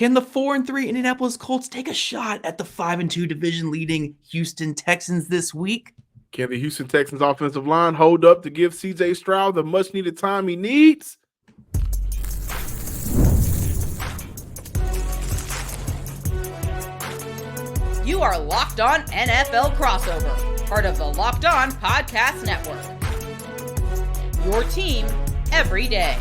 Can the 4-3 Indianapolis Colts take a shot at the 5-2 division-leading Houston Texans this week? Can the Houston Texans offensive line hold up to give CJ Stroud the much-needed time he needs? You are Locked On NFL Crossover, part of the Locked On Podcast Network. Your team every day.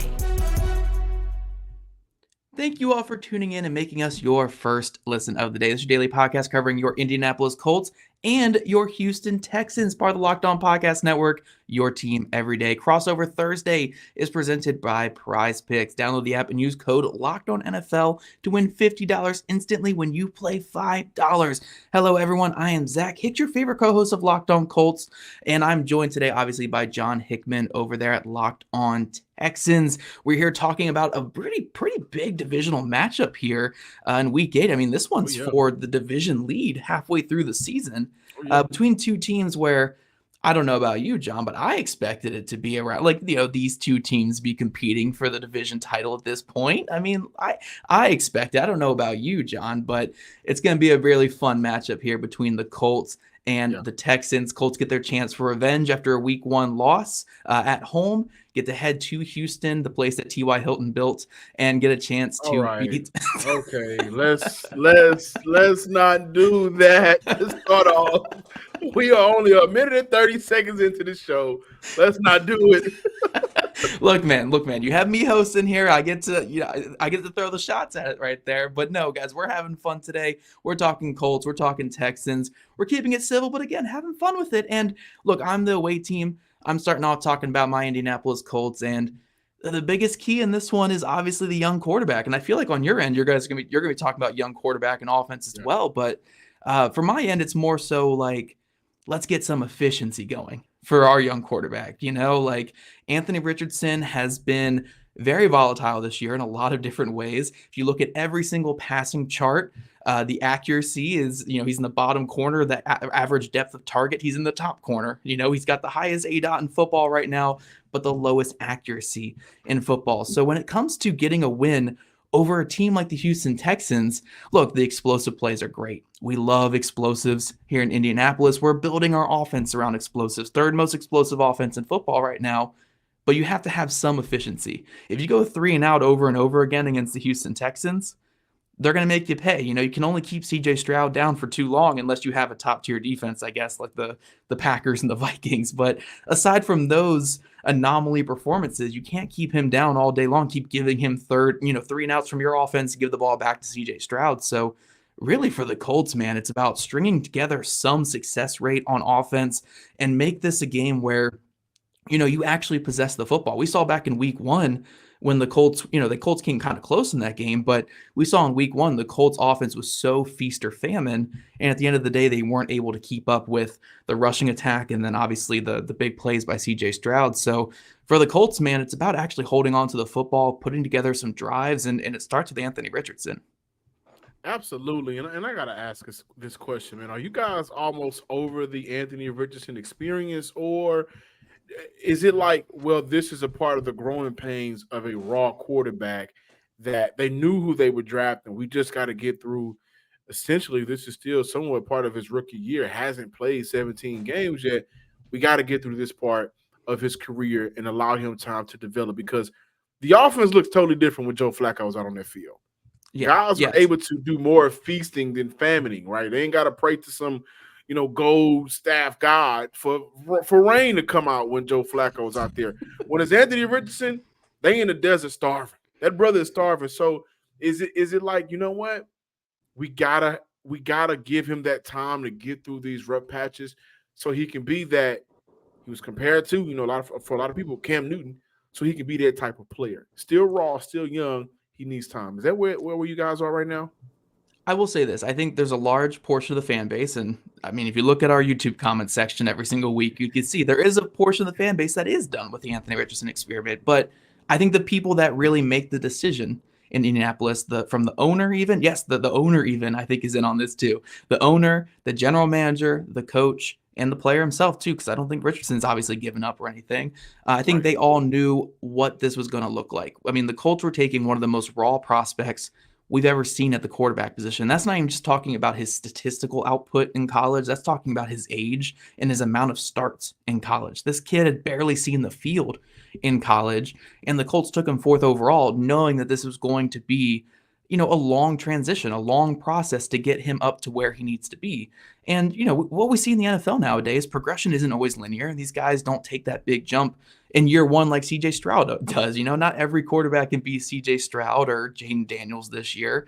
Thank you all for tuning in and making us your first listen of the day. This is your daily podcast covering your Indianapolis Colts and your Houston Texans, part of the Locked On Podcast Network, your team every day. Crossover Thursday is presented by Prize Picks. Download the app and use code LOCKEDONNFL to win $50 instantly when you play $5. Hello, everyone. I am Zach Hicks, your favorite co-host of Locked On Colts, and I'm joined today, obviously, by John Hickman over there at Locked On Texans. We're here talking about a pretty big divisional matchup here in Week 8. I mean, this one's for the division lead halfway through the season between two teams where, I don't know about you, John, but I expected it to be around, these two teams be competing for the division title at this point. I mean, I expect it. I don't know about you, John, but it's going to be a really fun matchup here between the Colts and the Texans. Colts get their chance for revenge after a Week 1 loss at home, get to head to Houston, the place that T.Y. Hilton built, and get a chance to beat. Okay, let's not do that. Let's start off. We are only a minute and 30 seconds into the show. Let's not do it. Look, man, you have me hosting here. I get to throw the shots at it right there. But no, guys, we're having fun today. We're talking Colts. We're talking Texans. We're keeping it civil, but again, having fun with it. And look, I'm the away team. I'm starting off talking about my Indianapolis Colts, and the biggest key in this one is obviously the young quarterback. And I feel like on your end, you're going to be talking about young quarterback and offense as well. But for my end, it's more so like, let's get some efficiency going for our young quarterback. Like Anthony Richardson has been very volatile this year in a lot of different ways. If you look at every single passing chart, the accuracy is, he's in the bottom corner. The average depth of target, he's in the top corner. He's got the highest ADOT in football right now, but the lowest accuracy in football. So when it comes to getting a win over a team like the Houston Texans, look, the explosive plays are great. We love explosives here in Indianapolis. We're building our offense around explosives. Third most explosive offense in football right now. But you have to have some efficiency. If you go 3 and out over and over again against the Houston Texans, they're going to make you pay. You can only keep CJ Stroud down for too long unless you have a top-tier defense, I guess, like the Packers and the Vikings. But aside from those anomaly performances, you can't keep him down all day long. Keep giving him 3 and outs from your offense, give the ball back to CJ Stroud. So really for the Colts, man, it's about stringing together some success rate on offense and make this a game where, you actually possess the football. We saw back in Week 1 when the Colts came kind of close in that game, but we saw in Week 1, the Colts offense was so feast or famine. And at the end of the day, they weren't able to keep up with the rushing attack. And then obviously the big plays by CJ Stroud. So for the Colts, man, it's about actually holding on to the football, putting together some drives, and it starts with Anthony Richardson. Absolutely. And I got to ask this question, man. Are you guys almost over the Anthony Richardson experience, or is it like, well, this is a part of the growing pains of a raw quarterback that they knew who they would draft, and we just got to get through? Essentially, this is still somewhat part of his rookie year. Hasn't played 17 games yet. We got to get through this part of his career and allow him time to develop, because the offense looks totally different when Joe Flacco was out on that field. Guys are able to do more feasting than famining, right? They ain't got to pray to some gold staff God for rain to come out when Joe Flacco's out there. When it's Anthony Richardson, they in the desert starving. That brother is starving. So is it like, what? We gotta give him that time to get through these rough patches so he can be that. He was compared to, for a lot of people, Cam Newton, so he can be that type of player. Still raw, still young. He needs time. Is that where you guys are right now? I will say this. I think there's a large portion of the fan base, and I mean, if you look at our YouTube comment section every single week, you can see there is a portion of the fan base that is done with the Anthony Richardson experiment. But I think the people that really make the decision in Indianapolis, from the owner even, yes, the owner even, I think is in on this too. The owner, the general manager, the coach, and the player himself too, because I don't think Richardson's obviously given up or anything. I think they all knew what this was going to look like. I mean, the Colts were taking one of the most raw prospects we've ever seen at the quarterback position. That's not even just talking about his statistical output in college. That's talking about his age and his amount of starts in college. This kid had barely seen the field in college, and the Colts took him fourth overall, knowing that this was going to be, a long transition, a long process to get him up to where he needs to be. And, what we see in the NFL nowadays, progression isn't always linear. These guys don't take that big jump in year one like CJ Stroud does. Not every quarterback can be CJ Stroud or Jaden Daniels this year.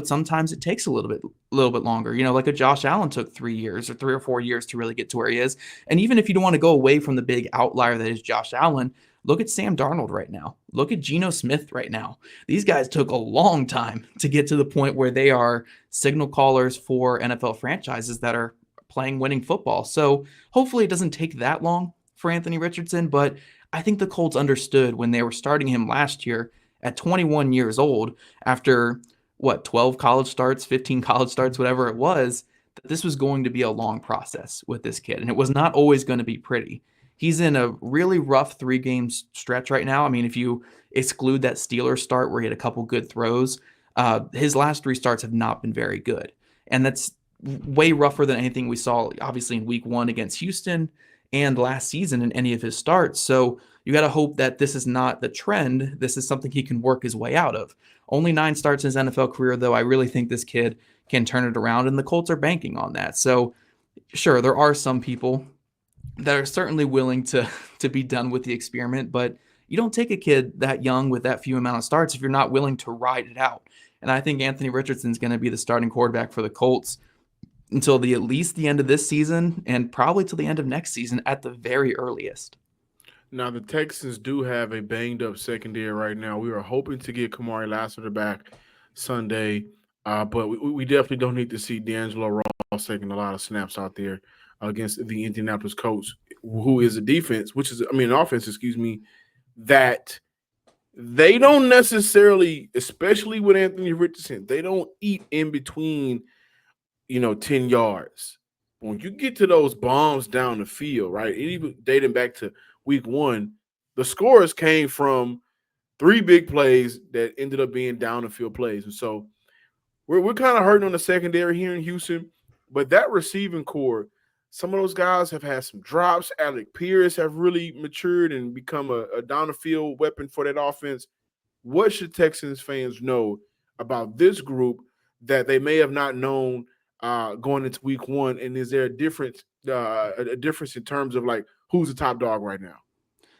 Sometimes it takes a little bit longer. Like a Josh Allen took 3 years or 3 or 4 years to really get to where he is. And even if you don't want to go away from the big outlier that is Josh Allen, look at Sam Darnold right now. Look at Geno Smith right now. These guys took a long time to get to the point where they are signal callers for NFL franchises that are playing winning football. So hopefully it doesn't take that long for Anthony Richardson, but I think the Colts understood when they were starting him last year at 21 years old after 12 college starts, 15 college starts, whatever it was, that this was going to be a long process with this kid. And it was not always going to be pretty. He's in a really rough 3-game stretch right now. I mean, if you exclude that Steelers start where he had a couple good throws, his last 3 starts have not been very good. And that's way rougher than anything we saw, obviously, in week 1 against Houston and last season in any of his starts. So you got to hope that this is not the trend. This is something he can work his way out of. Only 9 starts in his NFL career, though. I really think this kid can turn it around, and the Colts are banking on that. So, sure, there are some people that are certainly willing to be done with the experiment, but you don't take a kid that young with that few amount of starts if you're not willing to ride it out. And I think Anthony Richardson is going to be the starting quarterback for the Colts until at least the end of this season and probably till the end of next season at the very earliest. Now, the Texans do have a banged-up secondary right now. We are hoping to get Kamari Lassiter back Sunday, but we definitely don't need to see D'Angelo Ross taking a lot of snaps out there against the Indianapolis Colts, who is a defense, an offense, that they don't necessarily, especially with Anthony Richardson, they don't eat in between, 10 yards. When you get to those bombs down the field, right, even dating back to week 1, the scores came from 3 big plays that ended up being down the field plays. And so we're kind of hurting on the secondary here in Houston, but that receiving core, some of those guys have had some drops. Alec Pierce have really matured and become a down the field weapon for that offense. What should Texans fans know about this group that they may have not known going into week 1? And is there a difference in terms of like who's the top dog right now?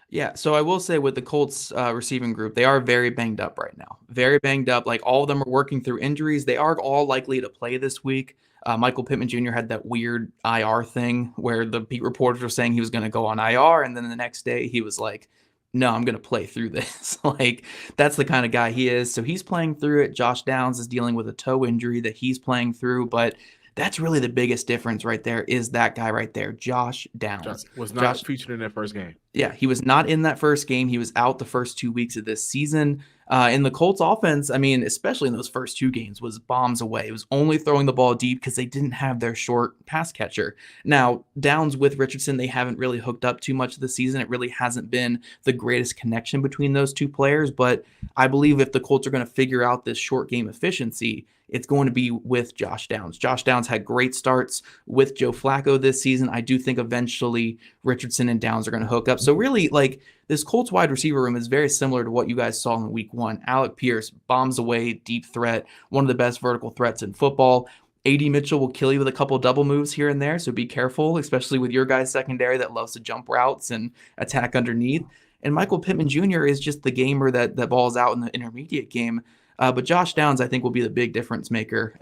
Yeah, so I will say with the Colts receiving group, they are very banged up right now. Very banged up. Like all of them are working through injuries. They are all likely to play this week. Michael Pittman Jr. had that weird IR thing where the beat reporters were saying he was going to go on IR, and then the next day he was like, no, I'm going to play through this. Like, that's the kind of guy he is. So he's playing through it. Josh Downs is dealing with a toe injury that he's playing through, but that's really the biggest difference right there is that guy right there, Josh Downs. Was not featured in that first game. Yeah, he was not in that first game. He was out the first 2 weeks of this season. In the Colts offense, I mean, especially in those first 2 games, was bombs away. It was only throwing the ball deep because they didn't have their short pass catcher. Now, Downs with Richardson, they haven't really hooked up too much this season. It really hasn't been the greatest connection between those 2 players, but I believe if the Colts are going to figure out this short game efficiency, it's going to be with Josh Downs. Josh Downs had great starts with Joe Flacco this season. I do think eventually Richardson and Downs are going to hook up. So really, like, this Colts wide receiver room is very similar to what you guys saw in week 1. Alec Pierce, bombs away, deep threat, one of the best vertical threats in football. A.D. Mitchell will kill you with a couple double moves here and there, so be careful, especially with your guys' secondary that loves to jump routes and attack underneath. And Michael Pittman Jr. is just the gamer that balls out in the intermediate game. But Josh Downs, I think, will be the big difference maker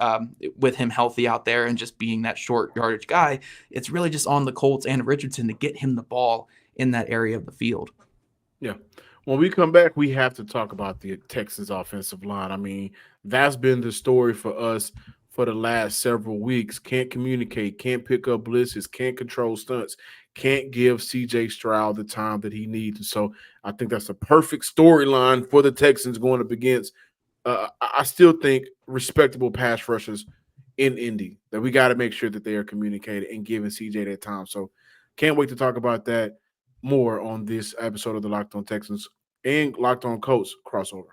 with him healthy out there and just being that short yardage guy. It's really just on the Colts and Richardson to get him the ball in that area of the field. Yeah. When we come back, we have to talk about the Texans offensive line. I mean, that's been the story for us for the last several weeks. Can't communicate, can't pick up blitzes, can't control stunts, can't give CJ Stroud the time that he needs. And so I think that's a perfect storyline for the Texans going up against I still think respectable pass rushers in Indy, that we got to make sure that they are communicating and giving CJ that time. So can't wait to talk about that more on this episode of the Locked On Texans and Locked On Colts crossover.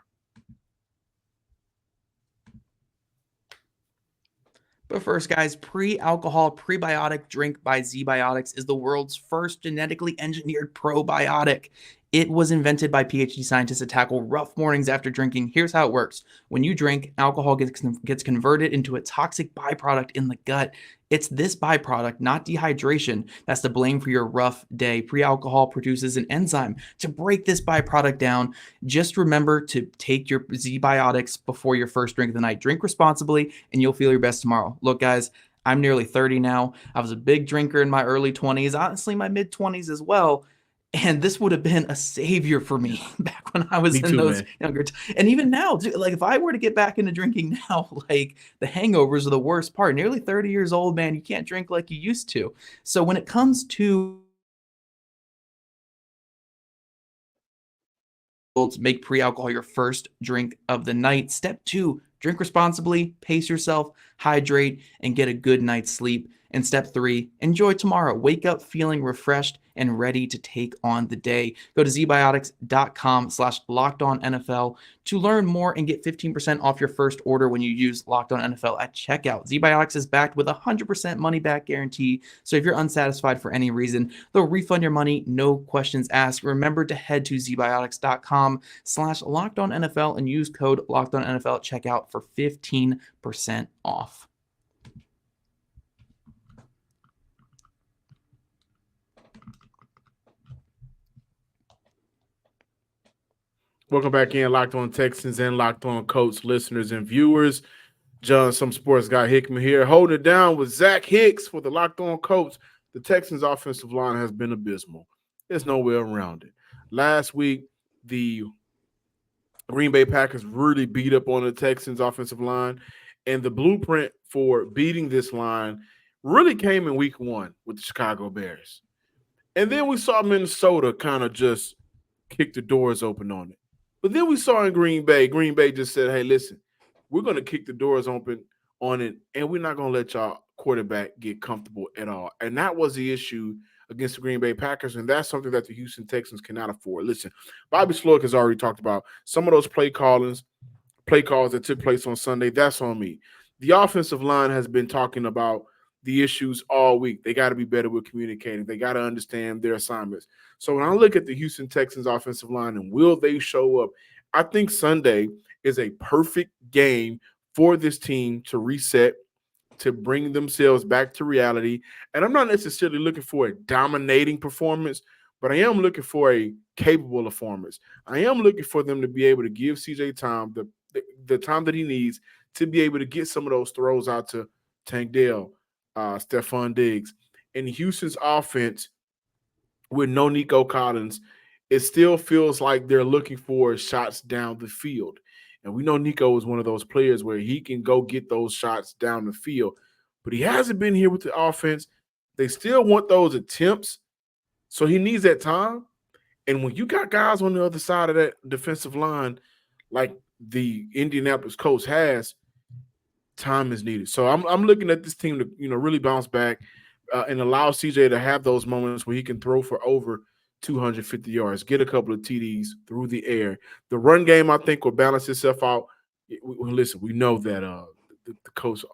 But first, guys, pre-alcohol prebiotic drink by ZBiotics is the world's first genetically engineered probiotic. It was invented by PhD scientists to tackle rough mornings after drinking. Here's how it works. When you drink, alcohol gets converted into a toxic byproduct in the gut. It's this byproduct, not dehydration, that's to blame for your rough day. Pre-alcohol produces an enzyme to break this byproduct down. Just remember to take your ZBiotics before your first drink of the night. Drink responsibly, and you'll feel your best tomorrow. Look, guys, I'm nearly 30 now. I was a big drinker in my early 20s, honestly, my mid 20s as well. And this would have been a savior for me back when I was Me in too, those man. younger and even now, dude, like if I were to get back into drinking now, like the hangovers are the worst part. Nearly 30 years old, man, you can't drink like you used to. So when it comes to make pre-alcohol your first drink of the night, step 2, drink responsibly, pace yourself, hydrate, and get a good night's sleep. And step 3, enjoy tomorrow. Wake up feeling refreshed and ready to take on the day. Go to zbiotics.com/lockedonnfl to learn more and get 15% off your first order when you use LockedOnNFL at checkout. ZBiotics is backed with a 100% money back guarantee. So if you're unsatisfied for any reason, they'll refund your money, no questions asked. Remember to head to zbiotics.com/lockedonnfl and use code LockedOnNFL at checkout for 15% off. Welcome back in, Locked On Texans and Locked On Colts listeners and viewers. John, some sports guy Hickman here, holding it down with Zach Hicks for the Locked On Colts. The Texans' offensive line has been abysmal. There's no way around it. Last week, the Green Bay Packers really beat up on the Texans' offensive line, and the blueprint for beating this line really came in week 1 with the Chicago Bears. And then we saw Minnesota kind of just kick the doors open on it. But then we saw in Green Bay just said, hey, listen, we're going to kick the doors open on it, and we're not going to let y'all quarterback get comfortable at all. And that was the issue against the Green Bay Packers, and that's something that the Houston Texans cannot afford. Listen, Bobby Slowick has already talked about some of those play calls that took place on Sunday. That's on me. The offensive line has been talking about the issues all week. They got to be better with communicating. They got to understand their assignments. So when I look at the Houston Texans offensive line and will they show up, I think Sunday is a perfect game for this team to reset, to bring themselves back to reality. And I'm not necessarily looking for a dominating performance, but I am looking for a capable performance. I am looking for them to be able to give CJ time the time that he needs to be able to get some of those throws out to Tank Dell, Stephon Diggs. In Houston's offense, with no Nico Collins, it still feels like they're looking for shots down the field. And we know Nico is one of those players where he can go get those shots down the field. But he hasn't been here with the offense. They still want those attempts. So he needs that time. And when you got guys on the other side of that defensive line, like the Indianapolis Colts has, time is needed. So I'm looking at this team to really bounce back and allow CJ to have those moments where he can throw for over 250 yards, get a couple of TDs through the air. The run game, I think, will balance itself out. Listen, we know that the Colts,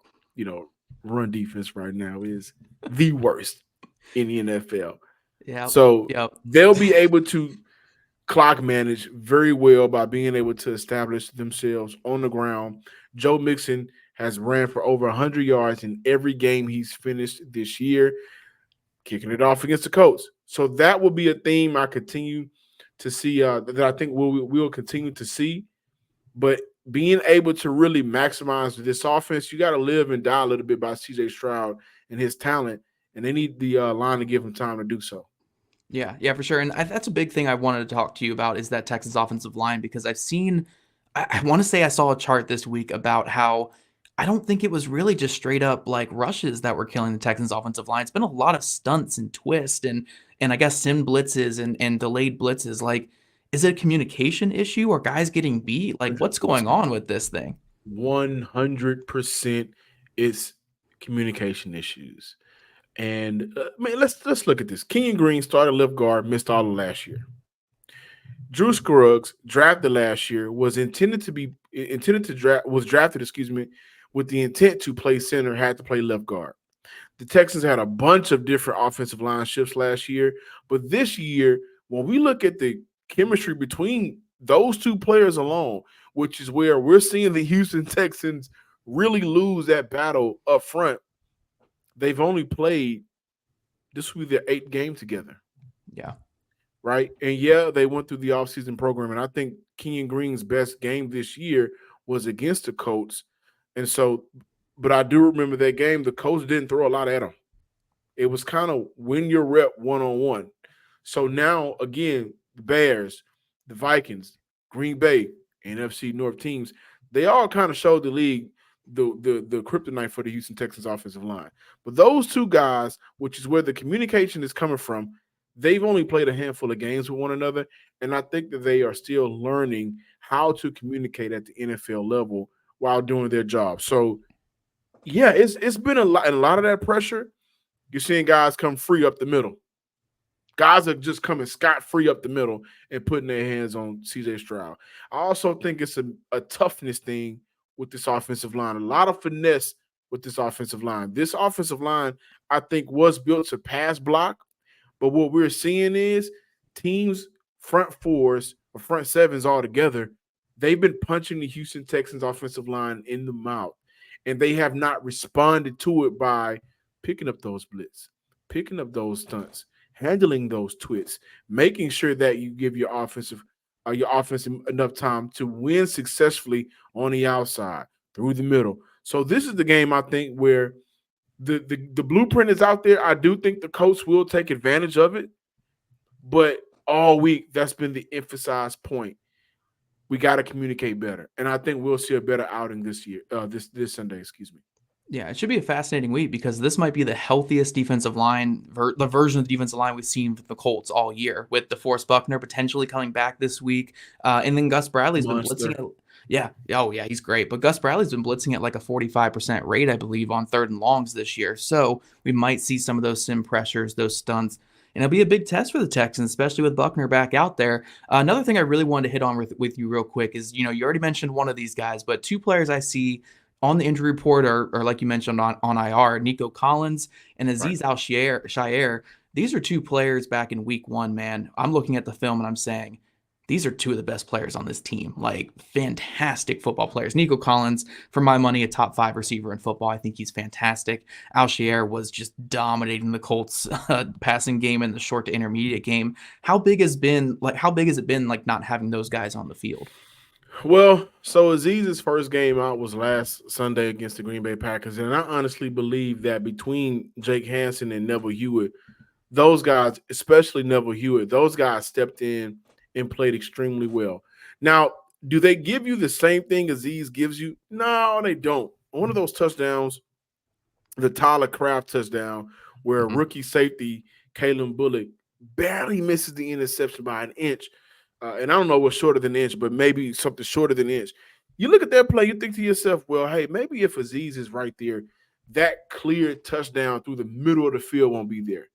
run defense right now is the worst in the NFL. Yeah. So they'll be able to clock manage very well by being able to establish themselves on the ground. Joe Mixon has ran for over 100 yards in every game he's finished this year, kicking it off against the Colts. So that will be a theme I continue to see that I think we'll continue to see. But being able to really maximize this offense, you got to live and die a little bit by CJ Stroud and his talent, and they need the line to give him time to do so. Yeah, for sure. And that's a big thing I wanted to talk to you about is that Texas offensive line, because I've seen – I want to say I saw a chart this week about how I don't think it was really just straight up like rushes that were killing the Texans offensive line. It's been a lot of stunts and twists and I guess sim blitzes and delayed blitzes. Like, is it a communication issue or guys getting beat? Like, what's going on with this thing? 100% it's communication issues. And let's look at this. Kenyon Green started left guard, missed all of last year. Drew Scruggs, drafted last year, was intended to be was drafted, with the intent to play center, had to play left guard. The Texans had a bunch of different offensive line shifts last year, but this year, when we look at the chemistry between those two players alone, which is where we're seeing the Houston Texans really lose that battle up front, they've only played, this will be their 8th game together. Yeah. Right? And yeah, they went through the offseason program, and I think Kenyon Green's best game this year was against the Colts. And so, but I do remember that game, the Colts didn't throw a lot at him. It was kind of win your rep one-on-one. So now, again, the Bears, the Vikings, Green Bay, NFC North teams, they all kind of showed the league the kryptonite for the Houston Texans offensive line. But those two guys, which is where the communication is coming from, they've only played a handful of games with one another, and I think that they are still learning how to communicate at the NFL level while doing their job. So, yeah, it's been a lot of that pressure. You're seeing guys come free up the middle. Guys are just coming scot-free up the middle and putting their hands on CJ Stroud. I also think it's a toughness thing with this offensive line, a lot of finesse with this offensive line. This offensive line, I think, was built to pass block, but what we're seeing is teams' front fours or front sevens altogether, they've been punching the Houston Texans offensive line in the mouth, and they have not responded to it by picking up those blitz, picking up those stunts, handling those twits, making sure that you give your offense enough time to win successfully on the outside, through the middle. So this is the game, I think, where the blueprint is out there. I do think the Colts will take advantage of it, but all week that's been the emphasized point. We got to communicate better, and I think we'll see a better outing this year. This Sunday, excuse me. Yeah, it should be a fascinating week because this might be the healthiest defensive line, the version of the defensive line we've seen with the Colts all year, with DeForest Buckner potentially coming back this week. And then Gus Bradley's been blitzing it. Yeah. Oh, yeah, he's great. But Gus Bradley's been blitzing at like a 45% rate, I believe, on 3rd and longs this year. So we might see some of those sim pressures, those stunts. And it'll be a big test for the Texans, especially with Buckner back out there. Another thing I really wanted to hit on with you real quick is, you already mentioned one of these guys, but 2 players I see on the injury report are like you mentioned on IR, Nico Collins and Azeez Al-Shaair. These are 2 players back in week 1, man. I'm looking at the film and I'm saying, these are 2 of the best players on this team, like fantastic football players. Nico Collins, for my money, a top 5 receiver in football. I think he's fantastic. Al-Shaair was just dominating the Colts passing game in the short to intermediate game. How big has it been not having those guys on the field? Well, so Aziz's first game out was last Sunday against the Green Bay Packers, and I honestly believe that between Jake Hansen and Neville Hewitt, those guys, especially Neville Hewitt, those guys stepped in and played extremely well. Now, do they give you the same thing Azeez gives you? No, they don't. One of those touchdowns, the Tyler Kraft touchdown, where rookie safety Kalen Bullock barely misses the interception by an inch. And I don't know what's shorter than an inch, but maybe something shorter than an inch. You look at that play, you think to yourself, well, hey, maybe if Azeez is right there, that clear touchdown through the middle of the field won't be there.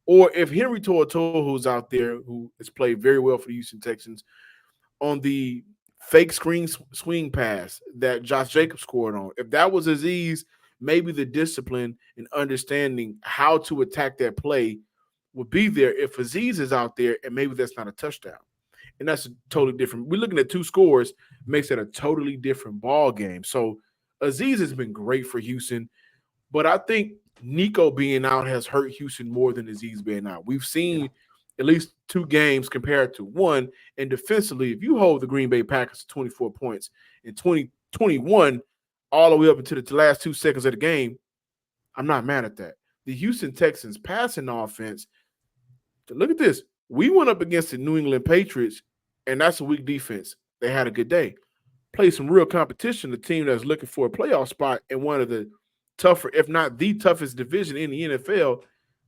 Or if Henry To'oTo'o, who's out there, who has played very well for the Houston Texans, on the fake screen swing pass that Josh Jacobs scored on, if that was Azeez, maybe the discipline and understanding how to attack that play would be there. If Azeez is out there, and maybe that's not a touchdown. And that's totally different. We're looking at 2 scores, makes it a totally different ball game. So Azeez has been great for Houston, but I think Nico being out has hurt Houston more than Azeez being out. We've seen at least 2 games compared to 1, and defensively, if you hold the Green Bay Packers to 24 points in 2021 all the way up into the last 2 seconds of the game, I'm not mad at that. The Houston Texans passing offense, look at this. We went up against the New England Patriots, and that's a weak defense. They had a good day. Played some real competition, the team that's looking for a playoff spot in one of the tougher, if not the toughest division in the NFL,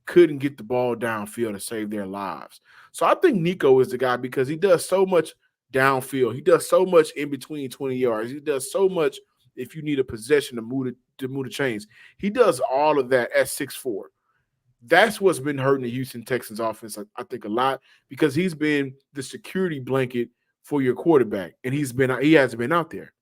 couldn't get the ball downfield to save their lives. So I think Nico is the guy because he does so much downfield. He does so much in between 20 yards. He does so much if you need a possession to move the chains. He does all of that at 6'4". That's what's been hurting the Houston Texans offense, I think, a lot, because he's been the security blanket for your quarterback, and he hasn't been out there.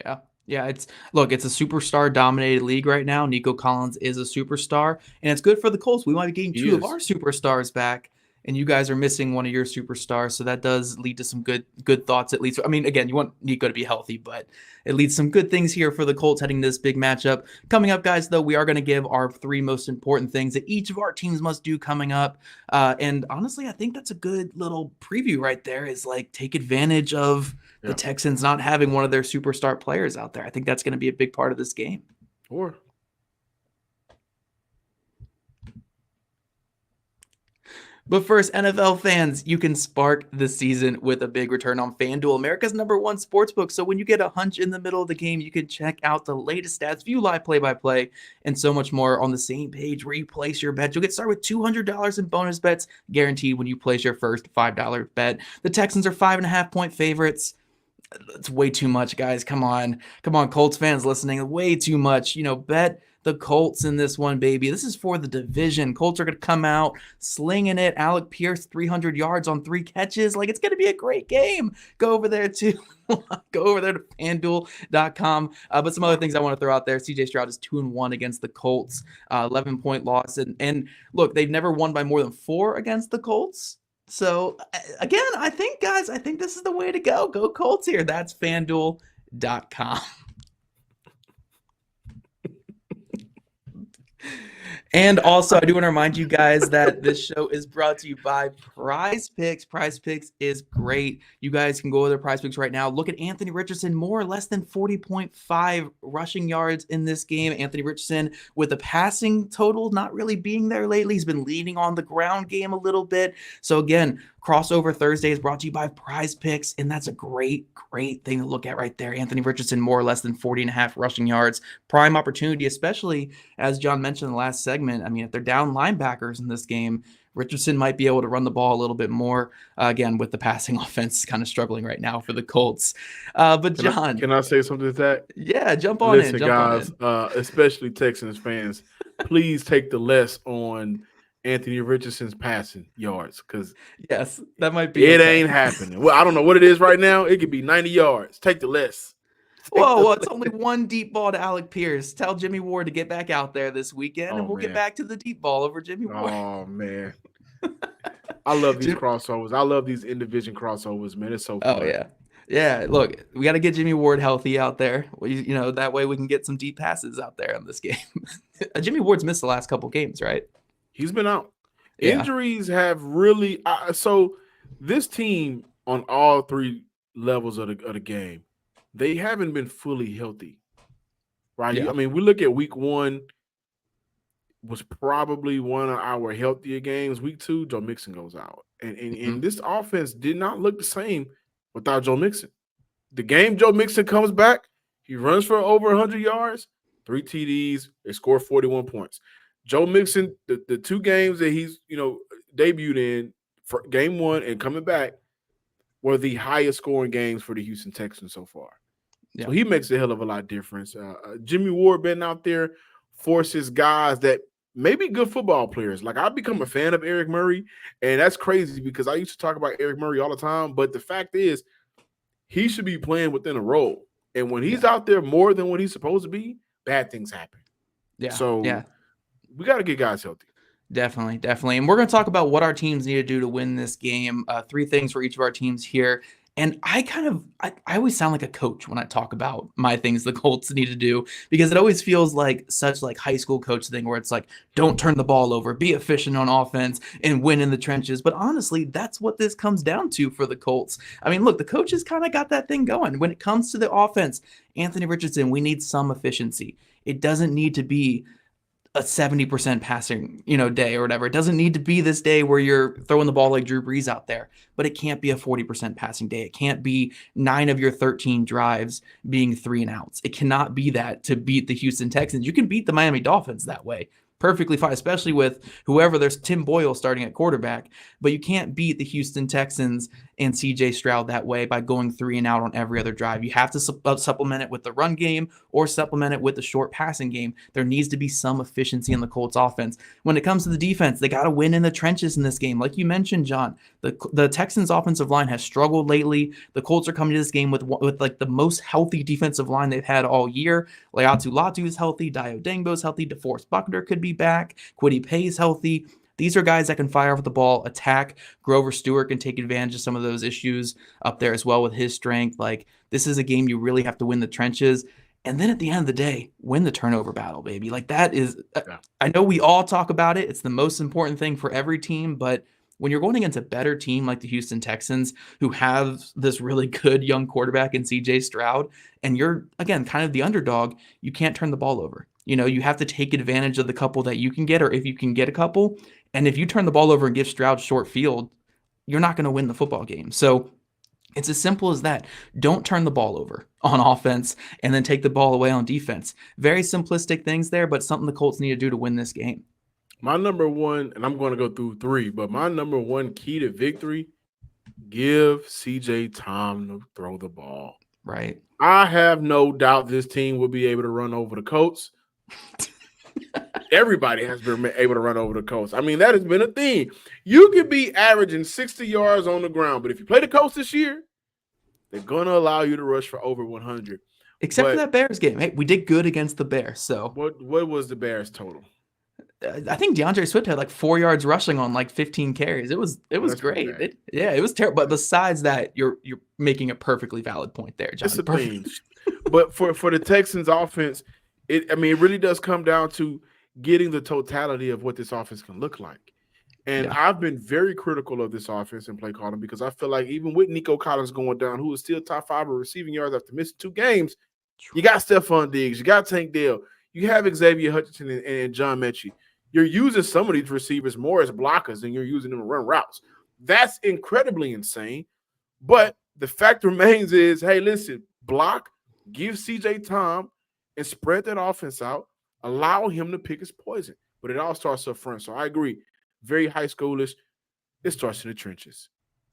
Yeah. Yeah, it's a superstar dominated league right now. Nico Collins is a superstar, and it's good for the Colts. We might be getting He two of is. our superstars back, and you guys are missing one of your superstars. So that does lead to some good thoughts, at least. I mean, again, you want Nico to be healthy, but it leads some good things here for the Colts heading to this big matchup. Coming up, guys, though, we are going to give our 3 most important things that each of our teams must do coming up. And honestly, I think that's a good little preview right there, is like take advantage of the Texans not having one of their superstar players out there. I think that's going to be a big part of this game. Or But first, NFL fans, you can spark the season with a big return on FanDuel, America's #1 sportsbook. So when you get a hunch in the middle of the game, you can check out the latest stats, view live play-by-play, and so much more on the same page where you place your bet. You'll get started with $200 in bonus bets guaranteed when you place your first $5 bet. The Texans are 5.5-point favorites. It's way too much, guys. Come on, Colts fans listening. Way too much. Bet the Colts in this one, baby. This is for the division. Colts are going to come out slinging it. Alec Pierce, 300 yards on 3 catches. Like, it's going to be a great game. Go over there to FanDuel.com. But some other things I want to throw out there. CJ Stroud is 2-1 against the Colts, 11-point loss. And look, they've never won by more than 4 against the Colts. So, again, I think this is the way to go. Go Colts here. That's FanDuel.com. And also, I do want to remind you guys that this show is brought to you by Prize Picks. Prize Picks is great. You guys can go over their Prize Picks right now. Look at Anthony Richardson, more or less than 40.5 rushing yards in this game. Anthony Richardson with a passing total not really being there lately. He's been leaning on the ground game a little bit. So again, Crossover Thursday is brought to you by Prize Picks, and that's a great thing to look at right there. Anthony Richardson, more or less than 40.5 rushing yards. Prime opportunity, especially as John mentioned in the last segment. I mean, if they're down linebackers in this game, Richardson might be able to run the ball a little bit more, again, with the passing offense kind of struggling right now for the Colts. But John. Can I say something to that? Yeah, jump on in. Guys, especially Texans fans, please take the less on Anthony Richardson's passing yards, because yes, that might be. It ain't happening. Well, I don't know what it is right now. It could be 90 yards. Take the less. Well, it's only one deep ball to Alec Pierce. Tell Jimmy Ward to get back out there this weekend, and we'll get back to the deep ball over Jimmy Ward. Oh, man. I love these crossovers. I love these in-division crossovers, man. It's so fun. Oh, yeah. Yeah, look, we got to get Jimmy Ward healthy out there. That way we can get some deep passes out there in this game. Jimmy Ward's missed the last couple games, right? He's been out. Yeah. Injuries have really so this team on all 3 levels of the game, they haven't been fully healthy, right? Yeah. I mean, we look at week 1 was probably one of our healthier games. Week 2, Joe Mixon goes out. And this offense did not look the same without Joe Mixon. The game Joe Mixon comes back, he runs for over 100 yards, 3 TDs, they score 41 points. Joe Mixon, the 2 games that he's, debuted in for game 1 and coming back were the highest scoring games for the Houston Texans so far. Yeah. So he makes a hell of a lot of difference. Jimmy Ward being out there forces guys that may be good football players. Like, I've become a fan of Eric Murray, and that's crazy because I used to talk about Eric Murray all the time, but the fact is he should be playing within a role. And when he's out there more than what he's supposed to be, bad things happen. Yeah. So we got to get guys healthy. Definitely. And we're going to talk about what our teams need to do to win this game. 3 things for each of our teams here. And I always sound like a coach when I talk about my things the Colts need to do, because it always feels like such like high school coach thing where it's like, don't turn the ball over, be efficient on offense and win in the trenches. But honestly, that's what this comes down to for the Colts. I mean, look, the coaches kind of got that thing going. When it comes to the offense, Anthony Richardson, we need some efficiency. It doesn't need to be a 70% passing, day or whatever. It doesn't need to be this day where you're throwing the ball like Drew Brees out there, but it can't be a 40% passing day. It can't be 9 of your 13 drives being 3 and outs. It cannot be that to beat the Houston Texans. You can beat the Miami Dolphins that way, perfectly fine, especially with whoever. There's Tim Boyle starting at quarterback, but you can't beat the Houston Texans and CJ Stroud that way by going 3 and out on every other drive. You have to supplement it with the run game or supplement it with the short passing game. There needs to be some efficiency in the Colts offense. When it comes to the defense, they got to win in the trenches in this game. Like you mentioned, John, the Texans offensive line has struggled lately. The Colts are coming to this game with like the most healthy defensive line they've had all year. Leatu Latu is healthy. Dio Dangbo is healthy. DeForest Buckner could be back. Kwity Paye is healthy. These are guys that can fire off the ball, attack. Grover Stewart can take advantage of some of those issues up there as well with his strength. Like, this is a game you really have to win the trenches. And then at the end of the day, win the turnover battle, baby. Like, that is, I know we all talk about it. It's the most important thing for every team. But when you're going against a better team like the Houston Texans, who have this really good young quarterback in CJ Stroud, and you're, again, kind of the underdog, you can't turn the ball over. You know, you have to take advantage of the couple that you can get, or if you can get a couple. And if you turn the ball over and give Stroud short field, you're not going to win the football game. So it's as simple as that. Don't turn the ball over on offense and then take the ball away on defense. Very simplistic things there, but something the Colts need to do to win this game. My number one, and I'm going to go through 3, but my number one key to victory, give CJ time to throw the ball. Right. I have no doubt this team will be able to run over the Colts. Everybody has been able to run over the Colts. I mean, that has been a thing. You could be averaging 60 yards on the ground, but if you play the Colts this year, they're going to allow you to rush for over 100. Except for that Bears game. Hey, we did good against the Bears. So what was the Bears total? I think DeAndre Swift had like 4 yards rushing on like 15 carries. It was great. It was terrible. But besides that, you're making a perfectly valid point there, John. It's a thing. But for the Texans offense, it really does come down to getting the totality of what this offense can look like. And I've been very critical of this offense and play calling because I feel like even with Nico Collins going down, who is still top 5 of receiving yards after missing 2 games, you got Stephon Diggs, you got Tank Dell, you have Xavier Hutchinson and John Mechie. You're using some of these receivers more as blockers than you're using them to run routes. That's incredibly insane. But the fact remains is, hey, listen, block, give CJ time, and spread that offense out. Allow him to pick his poison. But it all starts up front. So I agree. Very high schoolish. It starts in the trenches.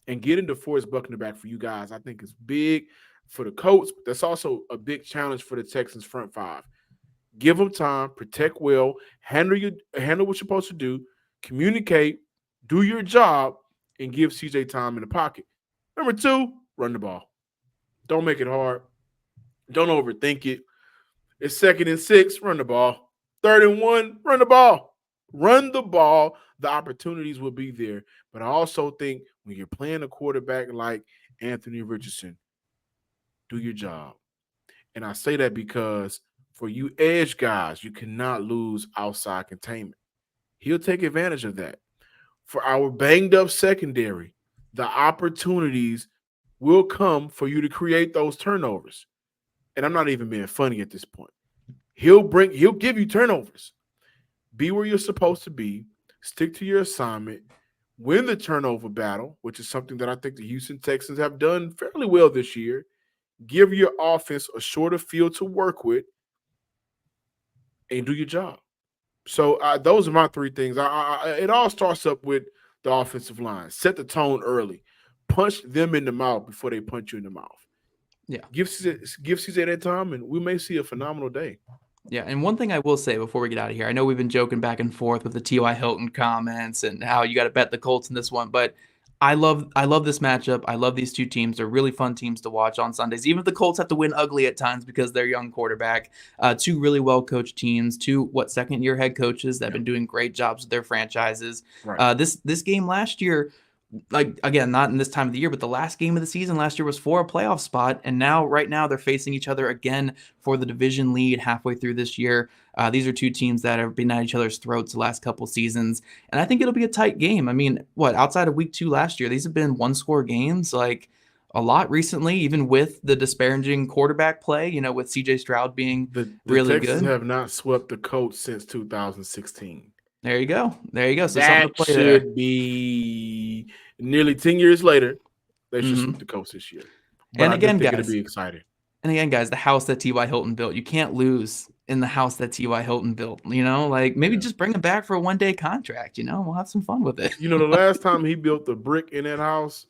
And getting DeForest Buckner back for you guys, I think is big for the Colts. But that's also a big challenge for the Texans front 5. Give them time, protect well, handle what you're supposed to do, communicate, do your job, and give CJ time in the pocket. Number 2, run the ball. Don't make it hard. Don't overthink it. It's 2nd and 6, run the ball. 3rd and 1, run the ball. Run the ball. The opportunities will be there. But I also think when you're playing a quarterback like Anthony Richardson, do your job. And I say that because for you edge guys, you cannot lose outside containment. He'll take advantage of that. For our banged up secondary, the opportunities will come for you to create those turnovers. And I'm not even being funny at this point. He'll give you turnovers. Be where you're supposed to be. Stick to your assignment. Win the turnover battle, which is something that I think the Houston Texans have done fairly well this year. Give your offense a shorter field to work with and do your job. So those are my 3 things. It all starts up with the offensive line. Set the tone early. Punch them in the mouth before they punch you in the mouth. Yeah. Give CJ that time, and we may see a phenomenal day. Yeah, and one thing I will say before we get out of here, I know we've been joking back and forth with the T.Y. Hilton comments and how you got to bet the Colts in this one, but I love this matchup. I love these 2 teams. They're really fun teams to watch on Sundays, even if the Colts have to win ugly at times because they're young quarterback. 2 really well-coached teams, 2 second-year head coaches that have been doing great jobs with their franchises. Right. This game last year, like, again, not in this time of the year, but the last game of the season last year was for a playoff spot. And right now they're facing each other again for the division lead halfway through this year. These are 2 teams that have been at each other's throats the last couple seasons. And I think it'll be a tight game. I mean, outside of week 2 last year, these have been 1-score games, like a lot recently, even with the disparaging quarterback play, with CJ Stroud being really good. The Texans have not swept the Colts since 2016. There you go. So that should be nearly 10 years later. They should sweep the Colts this year. But and again, guys, it'll be exciting. And again, guys, the house that T.Y. Hilton built, you can't lose in the house that T.Y. Hilton built, like maybe Yeah. just bring him back for a one-day contract, we'll have some fun with it. You know, the last time he built a brick in that house,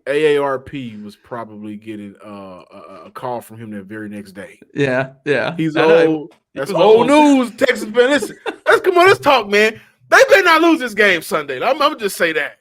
AARP was probably getting a call from him that very next day. Yeah. He's I know. old. That's was old news, Texas fan. Listen, let's talk, man. They better not lose this game Sunday. I'm gonna just say that.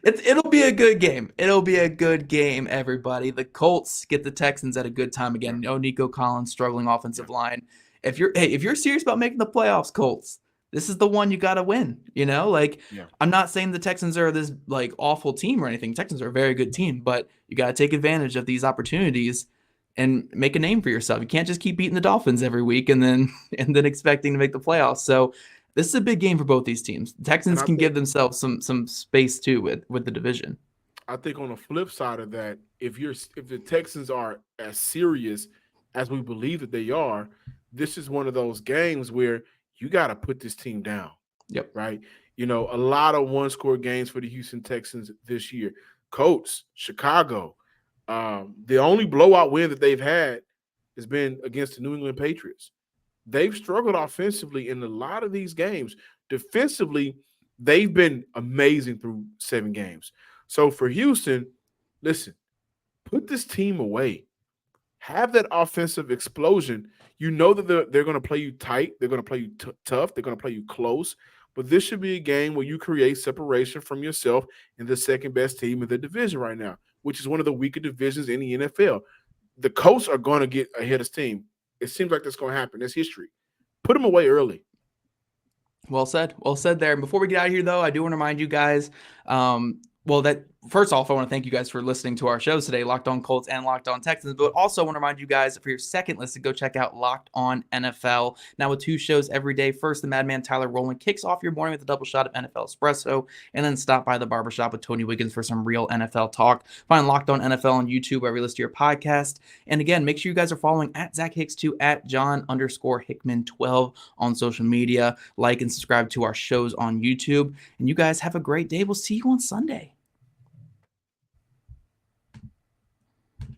It'll be a good game. It'll be a good game, everybody. The Colts get the Texans at a good time again. No Nico Collins, struggling offensive line. If you're serious about making the playoffs, Colts, this is the one you got to win. I'm not saying the Texans are this like awful team or anything. Texans are a very good team, but you got to take advantage of these opportunities and make a name for yourself. You can't just keep beating the Dolphins every week and then expecting to make the playoffs. So this is a big game for both these teams. The Texans can give themselves some space too with the division. I think on the flip side of that, if the Texans are as serious as we believe that they are, this is one of those games where you got to put this team down. Yep. Right. A lot of one-score games for the Houston Texans this year. Colts, Chicago. The only blowout win that they've had has been against the New England Patriots. They've struggled offensively in a lot of these games. Defensively, they've been amazing through 7 games. So for Houston, listen, put this team away. Have that offensive explosion. You know that they're going to play you tight. They're going to play you tough. They're going to play you close. But this should be a game where you create separation from yourself and the second-best team in the division right now, which is one of the weaker divisions in the NFL. The Colts are going to get ahead of steam. It seems like that's going to happen. That's history. Put them away early. Well said. Well said there. And before we get out of here, though, I do want to remind you guys, first off, I want to thank you guys for listening to our shows today, Locked On Colts and Locked On Texans. But also want to remind you guys for your second listen, go check out Locked On NFL. Now with 2 shows every day. First, the Madman Tyler Rowland kicks off your morning with a double shot of NFL espresso, and then stop by the barbershop with Tony Wiggins for some real NFL talk. Find Locked On NFL on YouTube where we list your podcast. And again, make sure you guys are following at Zach Hicks 2 at John_Hickman12 on social media. Like and subscribe to our shows on YouTube. And you guys have a great day. We'll see you on Sunday.